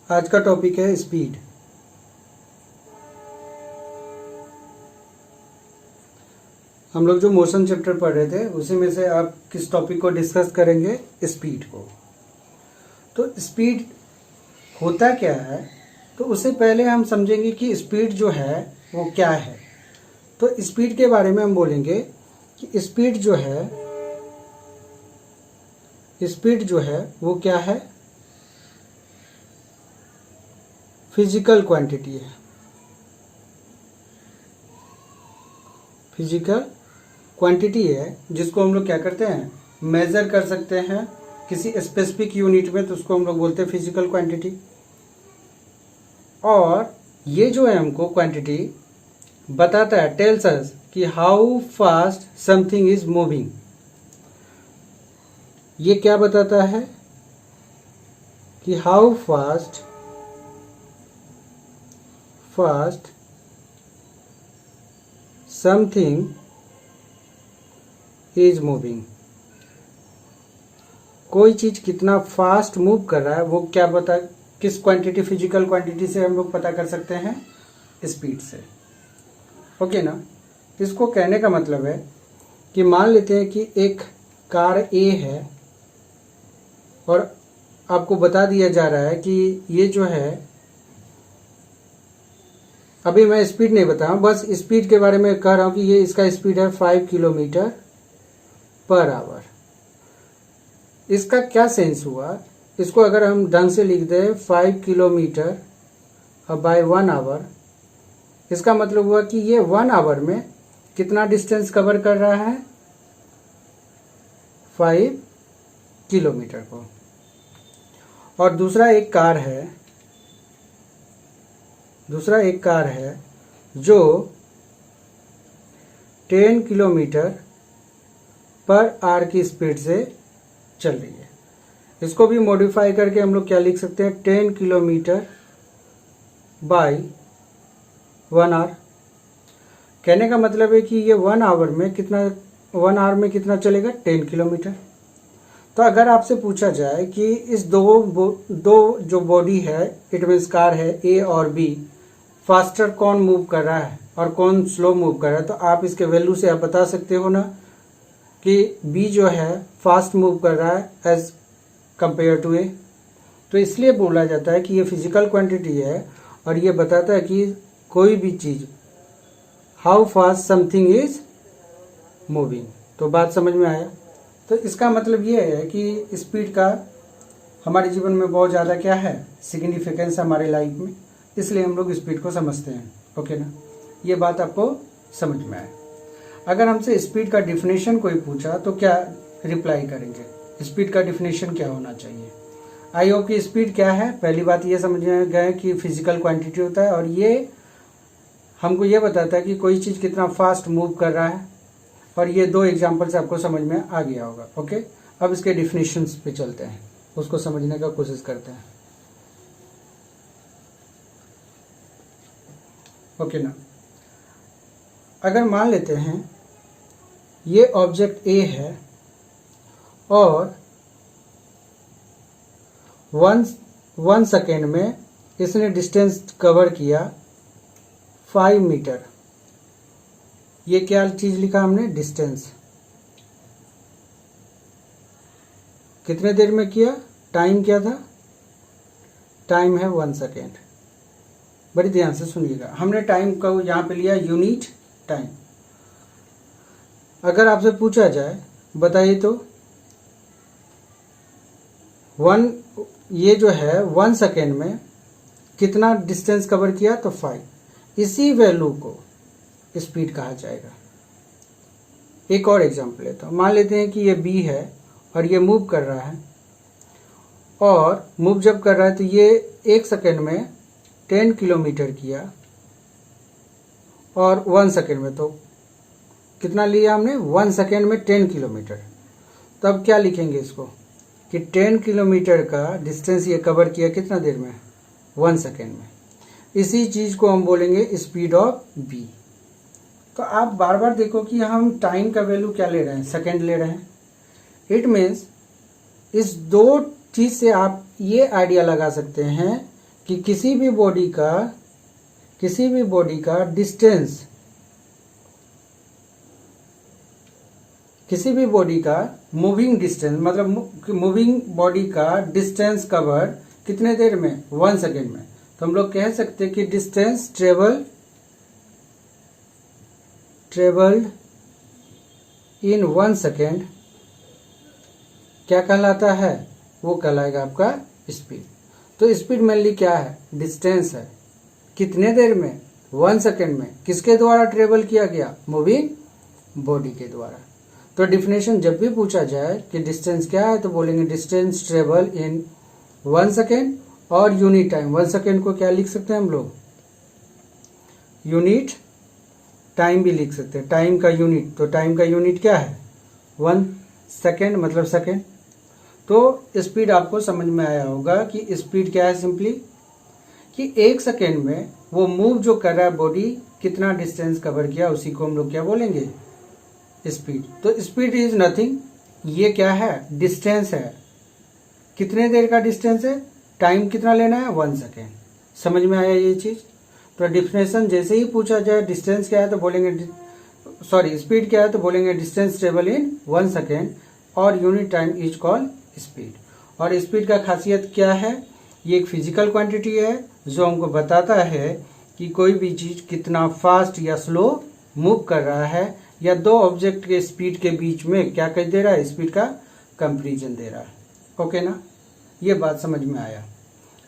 आज का टॉपिक है स्पीड। हम लोग जो मोशन चैप्टर पढ़ रहे थे उसी में से आप किस टॉपिक को डिस्कस करेंगे? स्पीड को। तो स्पीड होता क्या है, तो उससे पहले हम समझेंगे कि स्पीड जो है वो क्या है। तो स्पीड के बारे में हम बोलेंगे कि स्पीड जो है वो क्या है? फिजिकल क्वांटिटी है। फिजिकल क्वांटिटी है जिसको हम लोग क्या करते हैं, मेजर कर सकते हैं किसी स्पेसिफिक यूनिट में, तो उसको हम लोग बोलते हैं फिजिकल क्वांटिटी। और ये जो है हमको क्वांटिटी बताता है, टेल्स अस कि how fast something is moving. ये क्या बताता है कि how fast something is moving. कोई चीज कितना फास्ट मूव कर रहा है वो क्या बता, किस क्वांटिटी, फिजिकल क्वांटिटी से हम लोग पता कर सकते हैं? स्पीड से। ओके ना। इसको कहने का मतलब है कि मान लेते हैं कि एक कार ए है और आपको बता दिया जा रहा है कि ये जो है, अभी मैं स्पीड नहीं बता रहा हूं, बस स्पीड के बारे में कह रहा हूं कि ये इसका स्पीड है 5 किलोमीटर पर आवर। इसका क्या सेंस हुआ? इसको अगर हम ढंग से लिख दें 5 किलोमीटर बाय 1 आवर, इसका मतलब हुआ कि ये 1 आवर में कितना डिस्टेंस कवर कर रहा है? 5 किलोमीटर को। और दूसरा एक कार है जो 10 किलोमीटर पर आवर की स्पीड से चल रही है। इसको भी मॉडिफाई करके हम लोग क्या लिख सकते हैं? 10 किलोमीटर बाय 1 आवर। कहने का मतलब है कि ये 1 आवर में कितना चलेगा? 10 किलोमीटर। तो अगर आपसे पूछा जाए कि इस दो जो बॉडी है, इट मीन्स कार है ए और बी, फास्टर कौन मूव कर रहा है और कौन स्लो मूव कर रहा है, तो आप इसके वैल्यू से आप बता सकते हो ना कि बी जो है फास्ट मूव कर रहा है एज कंपेयर टू ए। तो इसलिए बोला जाता है कि ये फिजिकल क्वांटिटी है और ये बताता है कि कोई भी चीज, how fast something is moving. तो बात समझ में आया? तो इसका मतलब ये है कि स्पीड का हमारे जीवन में बहुत ज़्यादा क्या है, सिग्निफिकेंस हमारे लाइफ में, इसलिए हम लोग स्पीड को समझते हैं। ओके ना। ये बात आपको समझ में आए? अगर हमसे स्पीड का डिफिनेशन कोई पूछा तो क्या रिप्लाई करेंगे? स्पीड का डिफिनेशन क्या होना चाहिए? आई होप की स्पीड क्या है, पहली बात ये समझ में गए कि फिजिकल क्वांटिटी होता है और ये हमको ये बताता है कि कोई चीज़ कितना फास्ट मूव कर रहा है। और ये 2 एग्जाम्पल से आपको समझ में आ गया होगा। ओके, अब इसके डिफिनेशंस पे चलते हैं, उसको समझने का कोशिश करते हैं। ओके ना। अगर मान लेते हैं ये ऑब्जेक्ट ए है और 1 सेकेंड में इसने डिस्टेंस कवर किया 5 मीटर। ये क्या चीज लिखा हमने? डिस्टेंस। कितने देर में किया? टाइम क्या था? टाइम है 1 सेकेंड। बड़ी ध्यान से सुनिएगा, हमने टाइम का यहां पे लिया यूनिट टाइम। अगर आपसे पूछा जाए, बताइए तो ये जो है 1 सेकेंड में कितना डिस्टेंस कवर किया? तो 5। इसी वैल्यू को स्पीड कहा जाएगा। एक और एग्जांपल लेता हूं। मान लेते हैं कि ये बी है और ये मूव कर रहा है, और मूव जब कर रहा है तो ये 1 सेकेंड में 10 किलोमीटर किया और 1 सेकेंड में, तो कितना लिया हमने? 1 सेकेंड में 10 किलोमीटर। तो अब क्या लिखेंगे इसको कि 10 किलोमीटर का डिस्टेंस ये कवर किया कितना देर में? 1 सेकेंड में। इसी चीज को हम बोलेंगे स्पीड ऑफ बी। तो आप बार बार देखो कि हम टाइम का वैल्यू क्या ले रहे हैं? सेकेंड ले रहे हैं। इट मीन्स इस 2 चीज से आप ये आइडिया लगा सकते हैं कि किसी भी बॉडी का डिस्टेंस, किसी भी बॉडी का मूविंग डिस्टेंस, मतलब मूविंग बॉडी का डिस्टेंस कवर कितने देर में, 1 सेकेंड में। तो हम लोग कह सकते हैं कि डिस्टेंस ट्रेवल्ड इन 1 सेकेंड क्या कहलाता है, वो कहलाएगा आपका स्पीड। तो स्पीड मेनली क्या है, डिस्टेंस है, कितने देर में, 1 सेकेंड में, किसके द्वारा ट्रेवल किया गया, मूविंग बॉडी के द्वारा। तो डिफिनेशन जब भी पूछा जाए कि डिस्टेंस क्या है, तो बोलेंगे डिस्टेंस ट्रेवल इन 1 सेकेंड और यूनिट टाइम। 1 सेकेंड को क्या लिख सकते हैं हम लोग, यूनिट टाइम भी लिख सकते हैं, टाइम का यूनिट। तो टाइम का यूनिट क्या है, 1 सेकेंड, मतलब सेकेंड। तो स्पीड आपको समझ में आया होगा कि स्पीड क्या है, सिंपली कि 1 सेकेंड में वो मूव जो कर रहा है बॉडी, कितना डिस्टेंस कवर किया, उसी को हम लोग क्या बोलेंगे, स्पीड। तो स्पीड इज नथिंग, ये क्या है, डिस्टेंस है, कितने देर का डिस्टेंस है, टाइम कितना लेना है, 1 सेकेंड। समझ में आया ये चीज। तो डिफिनेशन जैसे ही पूछा जाए डिस्टेंस क्या है तो बोलेंगे, सॉरी स्पीड क्या है तो बोलेंगे डिस्टेंस ट्रेवल इन 1 सेकेंड और unit time is called speed. और स्पीड का खासियत क्या है, ये एक फिजिकल क्वांटिटी है जो हमको बताता है कि कोई भी चीज कितना फास्ट या स्लो मूव कर रहा है, या दो ऑब्जेक्ट के स्पीड के बीच में क्या कर दे रहा है, स्पीड का कंपैरिजन दे रहा है। ओके ना, ये बात समझ में आया।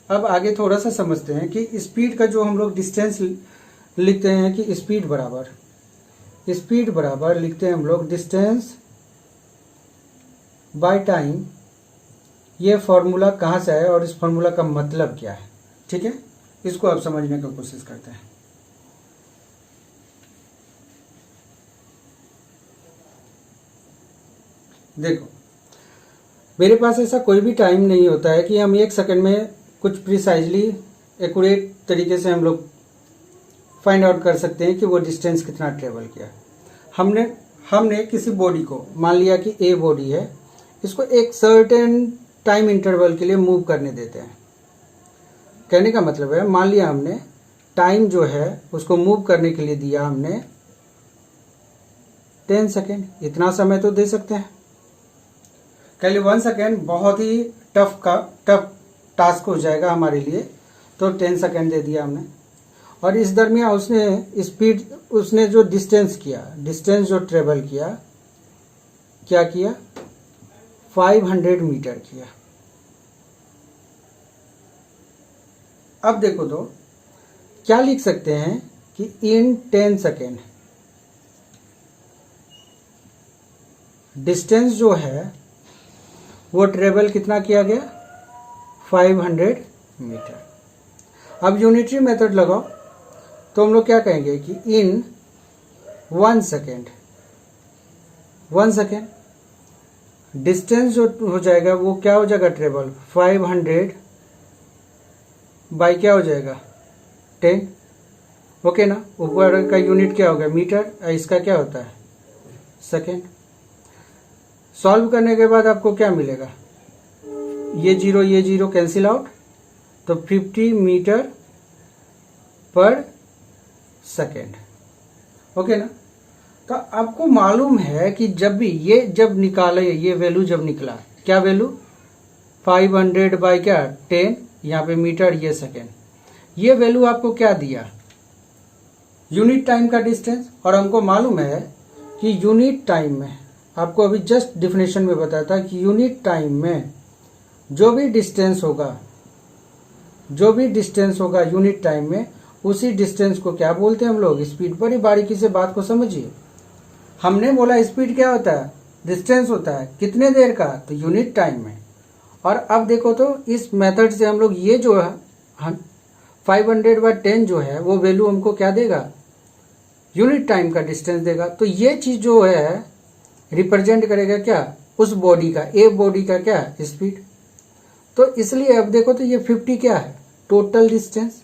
अब आगे थोड़ा सा समझते हैं कि स्पीड का जो हम लोग डिस्टेंस लिखते हैं कि स्पीड बराबर लिखते हैं हम लोग डिस्टेंस बाय टाइम। ये फॉर्मूला कहाँ से आया और इस फॉर्मूला का मतलब क्या है, ठीक है, इसको आप समझने की कोशिश करते हैं। देखो, मेरे पास ऐसा कोई भी टाइम नहीं होता है कि हम 1 सेकंड में कुछ प्रिसाइजली एक्यूरेट तरीके से हम लोग फाइंड आउट कर सकते हैं कि वो डिस्टेंस कितना ट्रेवल किया। हमने किसी बॉडी को, मान लिया कि ए बॉडी है, इसको एक सर्टेन टाइम इंटरवल के लिए मूव करने देते हैं। कहने का मतलब है, मान लिया हमने टाइम जो है उसको मूव करने के लिए दिया हमने 10 सेकेंड, इतना समय तो दे सकते हैं। कह ली 1 सेकेंड बहुत ही टफ टास्क हो जाएगा हमारे लिए, तो 10 सेकेंड दे दिया हमने। और इस दरमियान उसने जो डिस्टेंस जो ट्रेवल किया, क्या किया, 500 मीटर किया। अब देखो तो क्या लिख सकते हैं कि इन 10 सेकेंड डिस्टेंस जो है वो ट्रेवल कितना किया गया, 500 मीटर। अब यूनिटरी मेथड लगाओ तो हम लोग क्या कहेंगे कि इन 1 सेकेंड डिस्टेंस जो हो जाएगा वो क्या हो जाएगा, ट्रेवल 500 बाई क्या हो जाएगा, 10। ओके ना, ऊपर का यूनिट क्या हो गया, मीटर, इसका क्या होता है, सेकेंड। सॉल्व करने के बाद आपको क्या मिलेगा, ये जीरो कैंसिल आउट, तो 50 मीटर पर सेकेंड। ओके ना। तो आपको मालूम है कि जब निकाले, ये वैल्यू जब निकला, क्या वैल्यू, 500 बाई क्या, 10, यहाँ पे मीटर, ये सेकेंड, ये वैल्यू आपको क्या दिया, यूनिट टाइम का डिस्टेंस। और हमको मालूम है कि यूनिट टाइम में, आपको अभी जस्ट डिफिनेशन में बताया था कि यूनिट टाइम में जो भी डिस्टेंस होगा यूनिट टाइम में, उसी डिस्टेंस को क्या बोलते हैं हम लोग, स्पीड। बड़ी बारीकी से बात को समझिए। हमने बोला स्पीड क्या होता है, डिस्टेंस होता है, कितने देर का, तो यूनिट टाइम में। और अब देखो तो इस मेथड से हम लोग ये जो है 500/10 जो है वो वैल्यू हमको क्या देगा, यूनिट टाइम का डिस्टेंस देगा। तो ये चीज जो है रिप्रेजेंट करेगा क्या, उस बॉडी का, ए बॉडी का क्या, स्पीड। तो इसलिए अब देखो तो ये 50 क्या है, टोटल डिस्टेंस,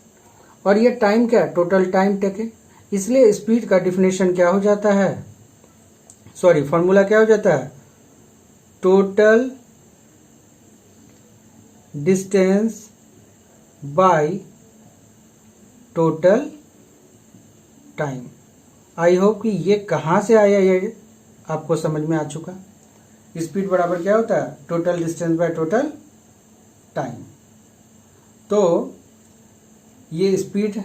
और ये टाइम क्या है, टोटल टाइम टेकन। इसलिए स्पीड का डिफिनेशन क्या हो जाता है, सॉरी फॉर्मूला क्या हो जाता है, total distance by total time. I hope कि ये कहाँ से आया, ये आपको समझ में आ चुका। स्पीड बराबर क्या होता है, total distance by total time. तो ये स्पीड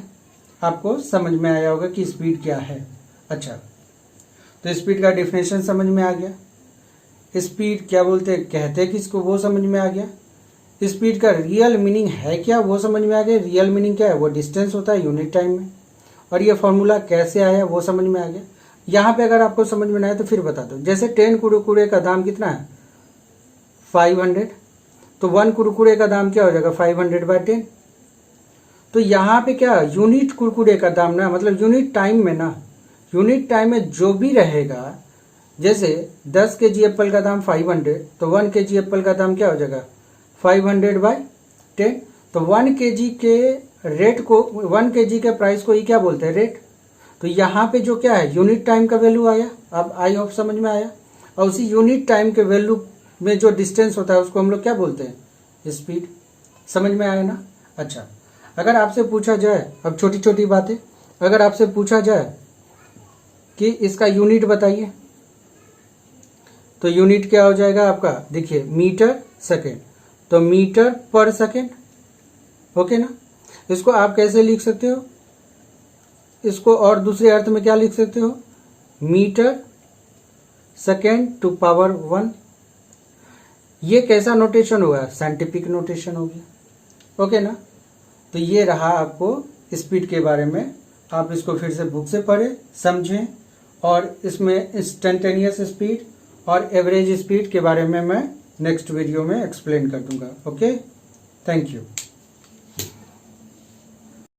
आपको समझ में आया होगा कि स्पीड क्या है। अच्छा, तो स्पीड का डिफिनेशन समझ में आ गया। स्पीड क्या बोलते हैं, कहते हैं किसको, वो समझ में आ गया। स्पीड का रियल मीनिंग है क्या, वो समझ में आ गया। रियल मीनिंग क्या है, वो डिस्टेंस होता है यूनिट टाइम में। और ये फॉर्मूला कैसे आया वो समझ में आ गया। यहाँ पे अगर आपको समझ में ना आए तो फिर बता दो। जैसे 10 कुरकुरे का दाम कितना है, 500, तो 1 कुरकुरे का दाम क्या हो जाएगा, 500/10। तो यहाँ पे क्या, यूनिट कुरकुरे का दाम ना, मतलब यूनिट टाइम में ना, यूनिट टाइम में जो भी रहेगा, जैसे 10 kg एप्पल का दाम 500, तो 1 kg एप्पल का दाम क्या हो जाएगा, 500/10। तो 1 kg के रेट को, 1 kg के प्राइस को ही क्या बोलते हैं, रेट। तो यहाँ पे जो क्या है, यूनिट टाइम का वैल्यू आया। अब आई होप समझ में आया। और उसी यूनिट टाइम के वैल्यू में जो डिस्टेंस होता है उसको हम लोग क्या बोलते हैं, स्पीड। समझ में आया ना। अच्छा, अगर आपसे पूछा जाए, अब छोटी छोटी बातें, अगर आपसे पूछा जाए कि इसका यूनिट बताइए, तो यूनिट क्या हो जाएगा आपका, देखिए मीटर सेकेंड, तो मीटर पर सेकेंड। ओके ना। इसको आप कैसे लिख सकते हो, इसको और दूसरे अर्थ में क्या लिख सकते हो, मीटर सेकेंड टू पावर 1। ये कैसा नोटेशन होगा, साइंटिफिक नोटेशन हो गया। ओके ना। तो ये रहा आपको स्पीड के बारे में। आप इसको फिर से बुक से पढ़ें, समझें, और इसमें इंस्टेंटेनियस स्पीड और एवरेज स्पीड के बारे में मैं नेक्स्ट वीडियो में एक्सप्लेन कर दूंगा। Okay, thank you.